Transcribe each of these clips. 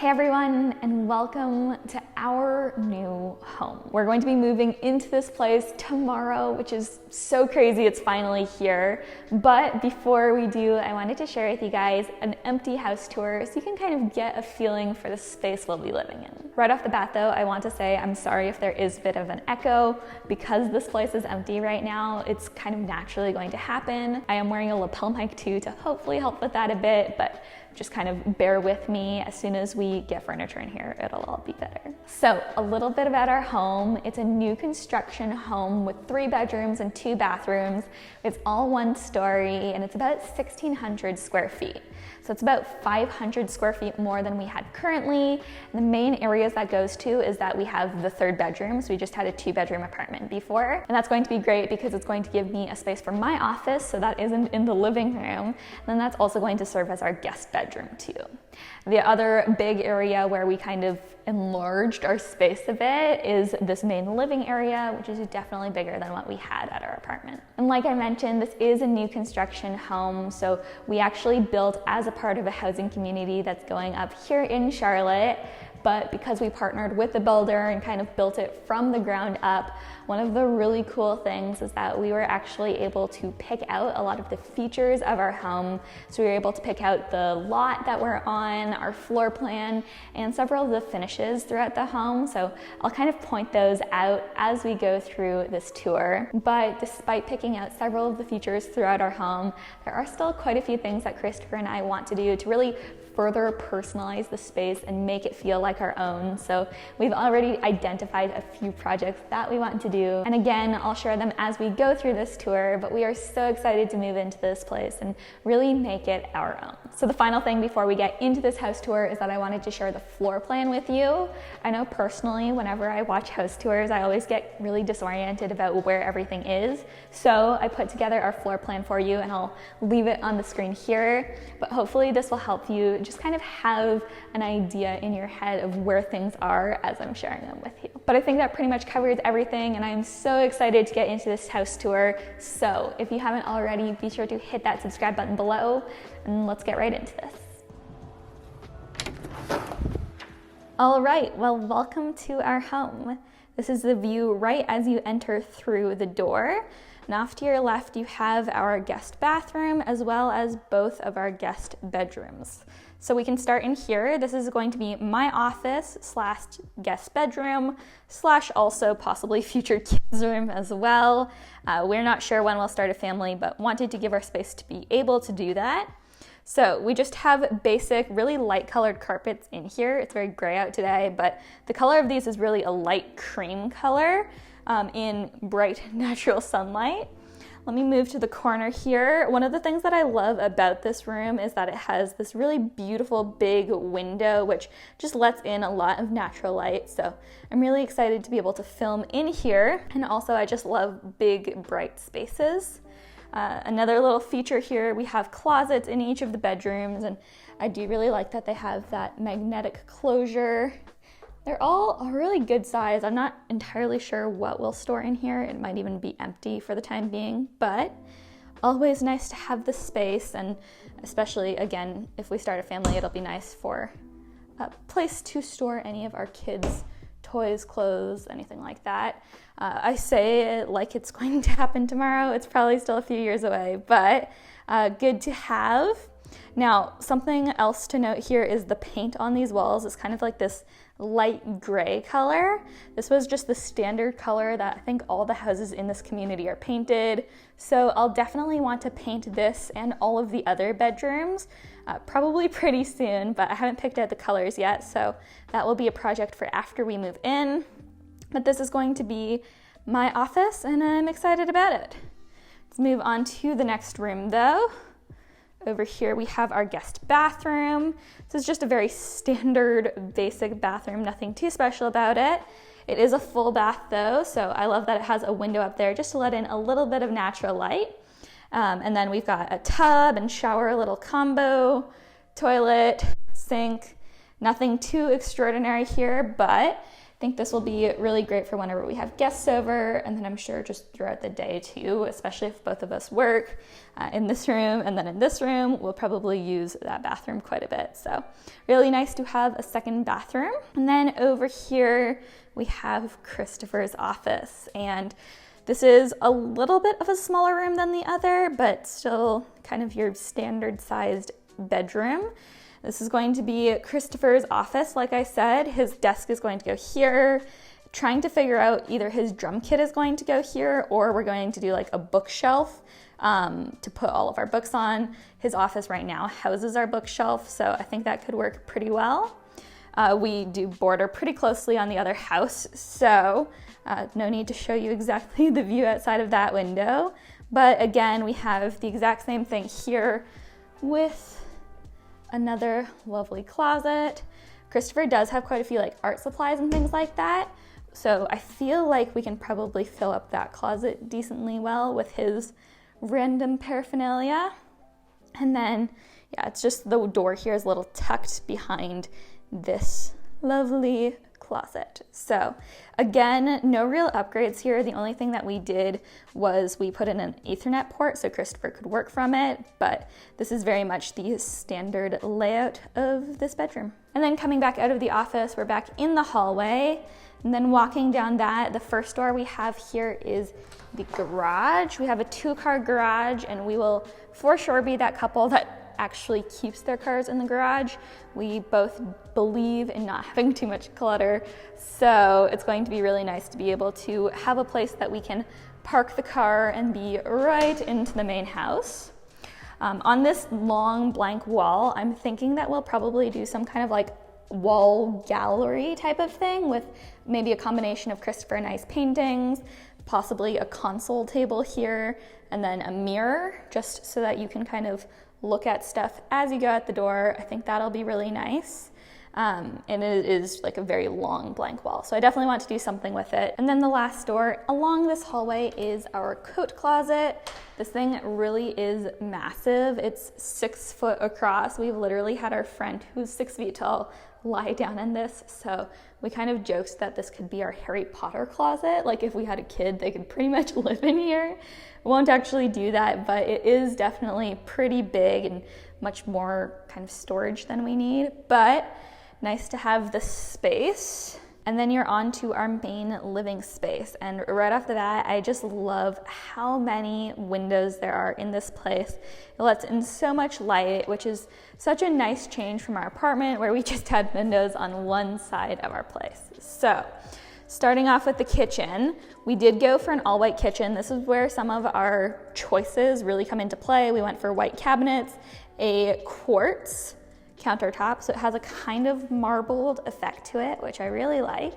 Hey everyone, and welcome to our new home. We're going to be moving into this place tomorrow, which is so crazy, it's finally here. But before we do, I wanted to share with you guys an empty house tour so you can kind of get a feeling for the space we'll be living in. Right off the bat though, I want to say I'm sorry if there is a bit of an echo. Because this place is empty right now, it's kind of naturally going to happen. I am wearing a lapel mic too to hopefully help with that a bit, but just kind of bear with me. As soon as we get furniture in here, it'll all be better. So a little bit about our home. It's a new construction home with 3 bedrooms and 2 bathrooms. It's all 1 story and it's about 1,600 square feet. So it's about 500 square feet more than we had currently. And the main areas that goes to is that we have the 3rd bedroom. So we just had a 2-bedroom apartment before. And that's going to be great because it's going to give me a space for my office. So that isn't in the living room. And then that's also going to serve as our guest bedroom too. The other big area where we kind of enlarged our space a bit is this main living area, which is definitely bigger than what we had at our apartment. And like I mentioned, this is a new construction home. So we actually built as a part of a housing community that's going up here in Charlotte. But because we partnered with the builder and kind of built it from the ground up, one of the really cool things is that we were actually able to pick out a lot of the features of our home. So we were able to pick out the lot that we're on, our floor plan, and several of the finishes throughout the home. So I'll kind of point those out as we go through this tour. But despite picking out several of the features throughout our home, there are still quite a few things that Christopher and I want to do to really further personalize the space and make it feel like our own. So we've already identified a few projects that we want to do. And again, I'll share them as we go through this tour, but we are so excited to move into this place and really make it our own. So the final thing before we get into this house tour is that I wanted to share the floor plan with you. I know personally, whenever I watch house tours, I always get really disoriented about where everything is. So I put together our floor plan for you and I'll leave it on the screen here, but hopefully this will help you just kind of have an idea in your head of where things are as I'm sharing them with you. But I think that pretty much covers everything and I'm so excited to get into this house tour. So if you haven't already, be sure to hit that subscribe button below and let's get right into this. All right, well, welcome to our home. This is the view right as you enter through the door. And off to your left, you have our guest bathroom as well as both of our guest bedrooms. So we can start in here. This is going to be my office / guest bedroom / also possibly future kids room as well. We're not sure when we'll start a family, but wanted to give our space to be able to do that. So we just have basic, really light colored carpets in here. It's very gray out today, but the color of these is really a light cream color in bright natural sunlight. Let me move to the corner here. One of the things that I love about this room is that it has this really beautiful big window, which just lets in a lot of natural light. So I'm really excited to be able to film in here. And also I just love big, bright spaces. Another little feature here, we have closets in each of the bedrooms, and I do really like that they have that magnetic closure. They're all a really good size. I'm not entirely sure what we'll store in here. It might even be empty for the time being, but always nice to have the space, and especially, again, if we start a family, it'll be nice for a place to store any of our kids' toys, clothes, anything like that. I say it like it's going to happen tomorrow. It's probably still a few years away, but good to have. Now, something else to note here is the paint on these walls is kind of like this light gray color. This was just the standard color that I think all the houses in this community are painted. So I'll definitely want to paint this and all of the other bedrooms probably pretty soon, but I haven't picked out the colors yet. So that will be a project for after we move in. But this is going to be my office and I'm excited about it. Let's move on to the next room though. Over here we have our guest bathroom. This is just a very standard basic bathroom, nothing too special about it. It is a full bath though, so I love that it has a window up there just to let in a little bit of natural light. And then we've got a tub and shower, little combo, toilet, sink, nothing too extraordinary here, but I think this will be really great for whenever we have guests over, and then I'm sure just throughout the day too, especially if both of us work in this room and then in this room, we'll probably use that bathroom quite a bit. So really nice to have a second bathroom. And then over here, we have Christopher's office, and this is a little bit of a smaller room than the other, but still kind of your standard sized bedroom. This is going to be Christopher's office. Like I said, his desk is going to go here. Trying to figure out either his drum kit is going to go here, or we're going to do like a bookshelf to put all of our books on. His office right now houses our bookshelf, so I think that could work pretty well. We do border pretty closely on the other house, so no need to show you exactly the view outside of that window. But again, we have the exact same thing here with another lovely closet. Christopher does have quite a few like art supplies and things like that, so I feel like we can probably fill up that closet decently well with his random paraphernalia. And then, yeah, it's just the door here is a little tucked behind this lovely closet. So again, no real upgrades here. The only thing that we did was we put in an Ethernet port so Christopher could work from it, but this is very much the standard layout of this bedroom. And then coming back out of the office, we're back in the hallway, and then walking down that, the first door we have here is the garage. We have a 2-car garage, and we will for sure be that couple that actually keeps their cars in the garage. We both believe in not having too much clutter, so it's going to be really nice to be able to have a place that we can park the car and be right into the main house. On this long blank wall, I'm thinking that we'll probably do some kind of like wall gallery type of thing with maybe a combination of Christopher and I's paintings, possibly a console table here, and then a mirror, just so that you can kind of look at stuff as you go out the door. I think that'll be really nice. And it is like a very long blank wall, so I definitely want to do something with it. And then the last door along this hallway is our coat closet. This thing really is massive. It's 6 foot across. We've literally had our friend who's 6 feet tall lie down in this, so we kind of joked that this could be our Harry Potter closet. Like if we had a kid, they could pretty much live in here. Won't actually do that, but it is definitely pretty big and much more kind of storage than we need, but nice to have the space. And then you're on to our main living space. And right off the bat, I just love how many windows there are in this place. It lets in so much light, which is such a nice change from our apartment where we just had windows on one side of our place. So starting off with the kitchen, we did go for an all-white kitchen. This is where some of our choices really come into play. We went for white cabinets, a quartz countertop, so it has a kind of marbled effect to it, which I really like.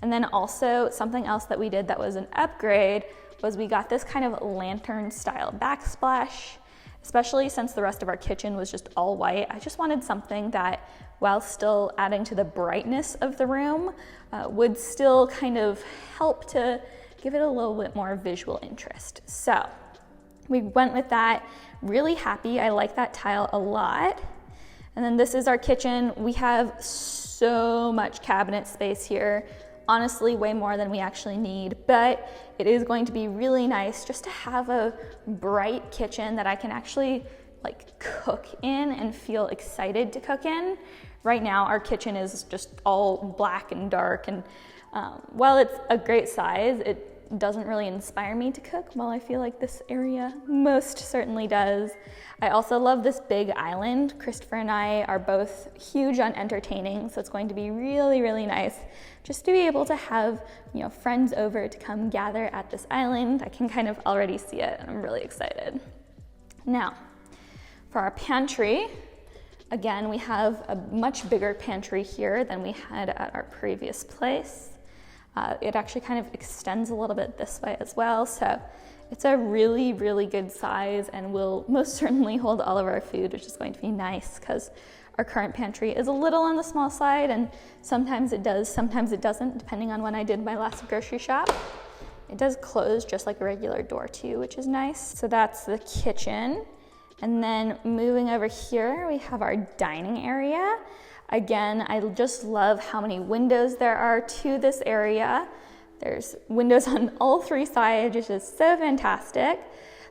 And then also something else that we did that was an upgrade was we got this kind of lantern style backsplash, especially since the rest of our kitchen was just all white. I just wanted something that, while still adding to the brightness of the room, would still kind of help to give it a little bit more visual interest. So we went with that. Really happy. I like that tile a lot. And then this is our kitchen. We have so much cabinet space here. Honestly, way more than we actually need, but it is going to be really nice just to have a bright kitchen that I can actually like cook in and feel excited to cook in. Right now, our kitchen is just all black and dark, and while it's a great size, it doesn't really inspire me to cook, while I feel like this area most certainly does. I also love this big island. Christopher and I are both huge on entertaining, so it's going to be really, really nice just to be able to have, you know, friends over to come gather at this island. I can kind of already see it, and I'm really excited. Now, for our pantry, again, we have a much bigger pantry here than we had at our previous place. It actually kind of extends a little bit this way as well, so it's a really, really good size and will most certainly hold all of our food, which is going to be nice because our current pantry is a little on the small side, and sometimes it does, sometimes it doesn't, depending on when I did my last grocery shop. It does close just like a regular door too, which is nice. So that's the kitchen. And then moving over here, we have our dining area. Again, I just love how many windows there are to this area. There's windows on all three sides, which is so fantastic.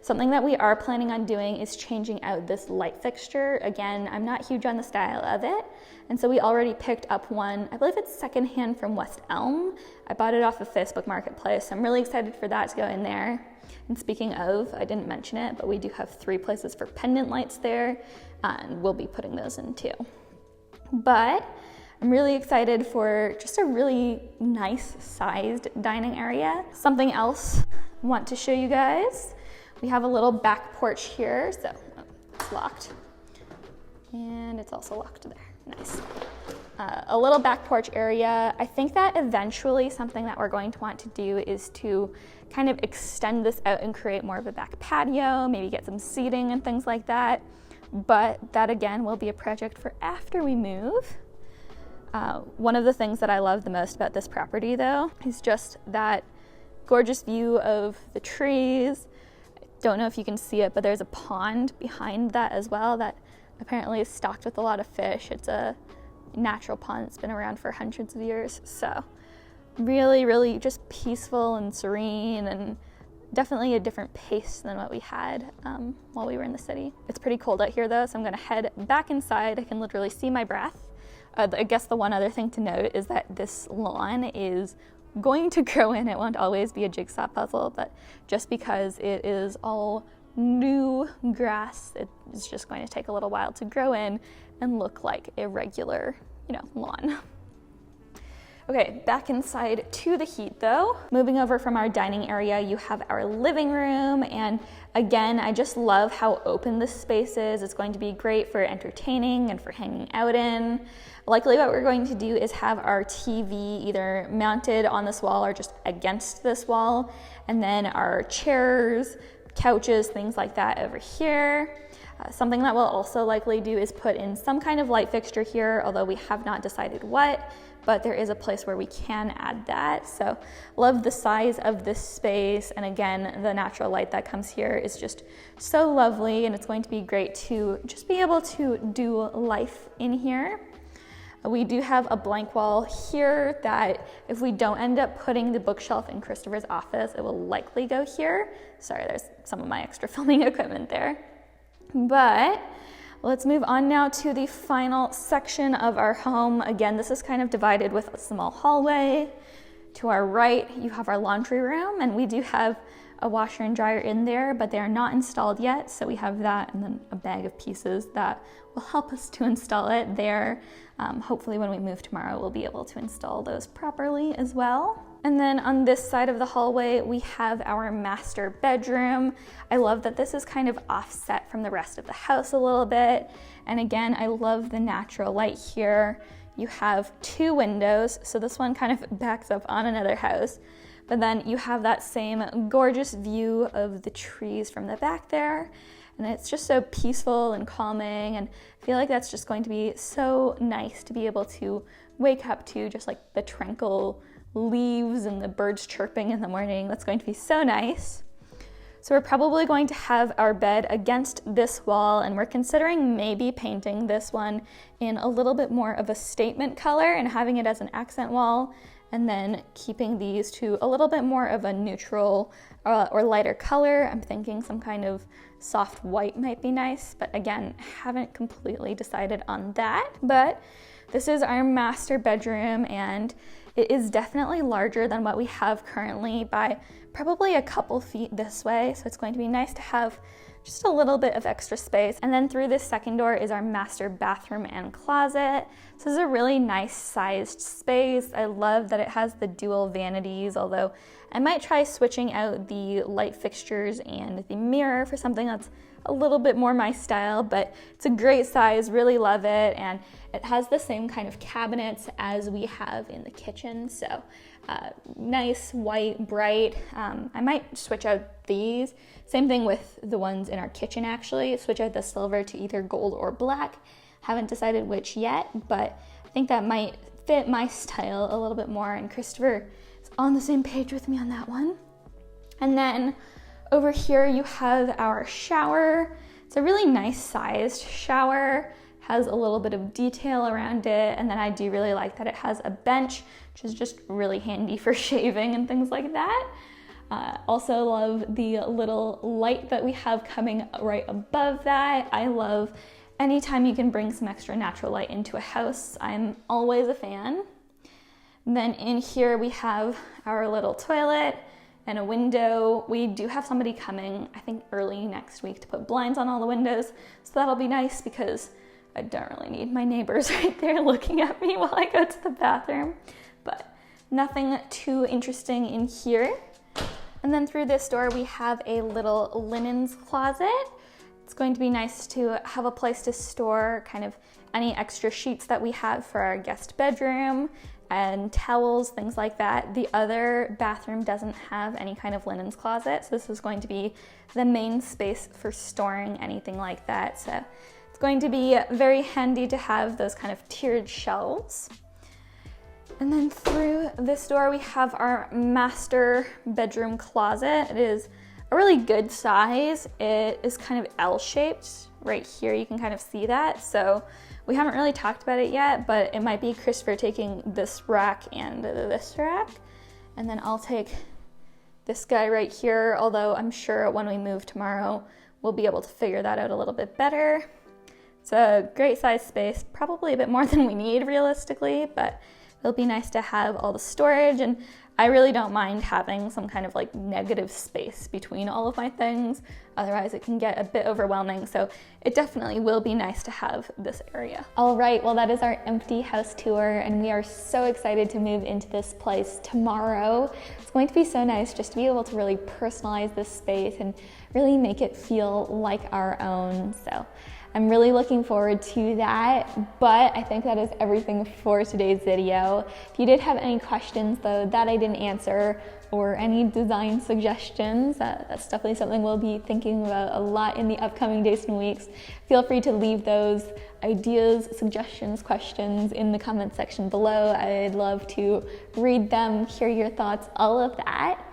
Something that we are planning on doing is changing out this light fixture. Again, I'm not huge on the style of it, and so we already picked up one. I believe it's secondhand from West Elm. I bought it off of Facebook Marketplace. I'm really excited for that to go in there. And speaking of, I didn't mention it, but we do have 3 places for pendant lights there, and we'll be putting those in too. But I'm really excited for just a really nice sized dining area. Something else I want to show you guys. We have a little back porch here, so it's locked. And it's also locked there, nice. A little back porch area. I think that eventually something that we're going to want to do is to kind of extend this out and create more of a back patio, maybe get some seating and things like that. But that again will be a project for after we move. One of the things that I love the most about this property though is just that gorgeous view of the trees. Don't know if you can see it, but there's a pond behind that as well that apparently is stocked with a lot of fish. It's a natural pond that's been around for hundreds of years. So really, really just peaceful and serene, and definitely a different pace than what we had while we were in the city. It's pretty cold out here though, so I'm gonna head back inside. I can literally see my breath. I guess the one other thing to note is that this lawn is going to grow in. It won't always be a jigsaw puzzle, but just because it is all new grass, it's just going to take a little while to grow in and look like a regular, lawn. Okay, back inside to the heat though. Moving over from our dining area, you have our living room, and again, I just love how open this space is. It's going to be great for entertaining and for hanging out in. Likely what we're going to do is have our TV either mounted on this wall or just against this wall, and then our chairs, couches, things like that over here. Something that we'll also likely do is put in some kind of light fixture here, although we have not decided what, but there is a place where we can add that. So love the size of this space, and again, the natural light that comes here is just so lovely, and it's going to be great to just be able to do life in here. We do have a blank wall here that if we don't end up putting the bookshelf in Christopher's office, it will likely go here. Sorry, there's some of my extra filming equipment there. But let's move on now to the final section of our home. Again, this is kind of divided with a small hallway. To our right, you have our laundry room, and we do have a washer and dryer in there, but they are not installed yet. So we have that and then a bag of pieces that will help us to install it there. Hopefully when we move tomorrow, we'll be able to install those properly as well. And then on this side of the hallway, we have our master bedroom. I love that this is kind of offset from the rest of the house a little bit. And again, I love the natural light here. You have 2 windows, so this one kind of backs up on another house. But then you have that same gorgeous view of the trees from the back there. And it's just so peaceful and calming, and I feel like that's just going to be so nice to be able to wake up to, just like the tranquil leaves and the birds chirping in the morning. That's going to be so nice. So we're probably going to have our bed against this wall, and we're considering maybe painting this one in a little bit more of a statement color and having it as an accent wall, and then keeping these to a little bit more of a neutral or lighter color. I'm thinking some kind of soft white might be nice, but again, haven't completely decided on that. But this is our master bedroom, and it is definitely larger than what we have currently by probably a couple feet this way. So it's going to be nice to have just a little bit of extra space. And then through this second door is our master bathroom and closet. So this is a really nice sized space. I love that it has the dual vanities, although I might try switching out the light fixtures and the mirror for something that's a little bit more my style, but it's a great size, really love it. And it has the same kind of cabinets as we have in the kitchen. So nice, white, bright. I might switch out these. Same thing with the ones in our kitchen actually. Switch out the silver to either gold or black. Haven't decided which yet, but I think that might fit my style a little bit more, and Christopher is on the same page with me on that one. And then over here you have our shower. It's a really nice sized shower, has a little bit of detail around it, and then I do really like that it has a bench, which is just really handy for shaving and things like that. Also love the little light that we have coming right above that. I love anytime you can bring some extra natural light into a house. I'm always a fan. Then in here we have our little toilet and a window. We do have somebody coming, I think early next week, to put blinds on all the windows. So that'll be nice because I don't really need my neighbors right there looking at me while I go to the bathroom. But nothing too interesting in here. And then through this door, we have a little linens closet. It's going to be nice to have a place to store kind of any extra sheets that we have for our guest bedroom and towels, things like that. The other bathroom doesn't have any kind of linens closet, so this is going to be the main space for storing anything like that. So it's going to be very handy to have those kind of tiered shelves. And then through this door, we have our master bedroom closet. It is a really good size. It is kind of L-shaped. Right here, you can kind of see that. So we haven't really talked about it yet, but it might be Christopher taking this rack and this rack. And then I'll take this guy right here, although I'm sure when we move tomorrow, we'll be able to figure that out a little bit better. It's a great size space, probably a bit more than we need realistically, but it'll be nice to have all the storage, and I really don't mind having some kind of like negative space between all of my things. Otherwise it can get a bit overwhelming, so it definitely will be nice to have this area. All right, well that is our empty house tour, and we are so excited to move into this place tomorrow. It's going to be so nice just to be able to really personalize this space and really make it feel like our own. So I'm really looking forward to that, but I think that is everything for today's video. If you did have any questions though that I didn't answer, or any design suggestions, that's definitely something we'll be thinking about a lot in the upcoming days and weeks. Feel free to leave those ideas, suggestions, questions in the comment section below. I'd love to read them, hear your thoughts, all of that.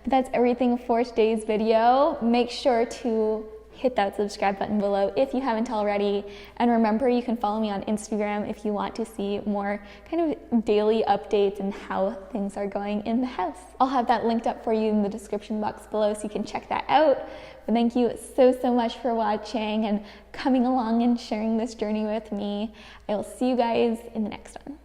But that's everything for today's video. Make sure to hit that subscribe button below if you haven't already. And remember, you can follow me on Instagram if you want to see more kind of daily updates and how things are going in the house. I'll have that linked up for you in the description box below so you can check that out. But thank you so much for watching and coming along and sharing this journey with me. I will see you guys in the next one.